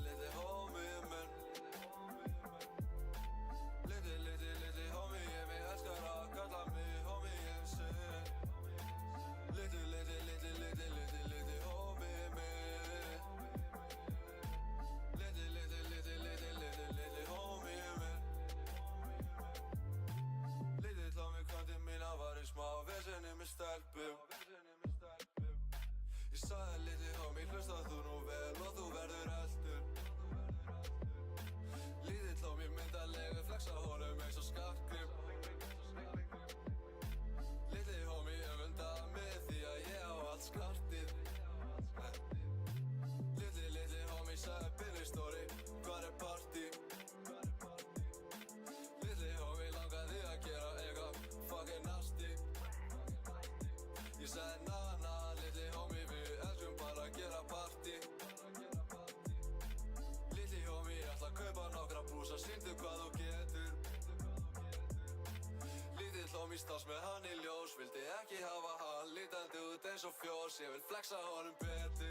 liti homie minn Liti homie, ég mig elskar að kalla mig homie ég sé Liti homie minn Liti homie minn Litill homie kvöndi mína var í smá vesenni með stelpum Ég sagði liti homie, hlustað þú nú vel og þú verður eldur Lítill homie myndarlegu flexa honum eins og skartgrip Liti homie öfundar mig því að ég á allt skartið Liti homie sagði Billy story, hvar partí? Liti homie langaði að gera eitthvað fucking nasty Ég sagði na, liti homie við elskum bara að gera partí Liti homie, ég ætla að kaupa nokkra brúsa, sýndu hvað þú getur Lítill homie stans með hann í ljós, vildi ekki hafa hann lítandi út eins og fjós Ég vil flexa honum betur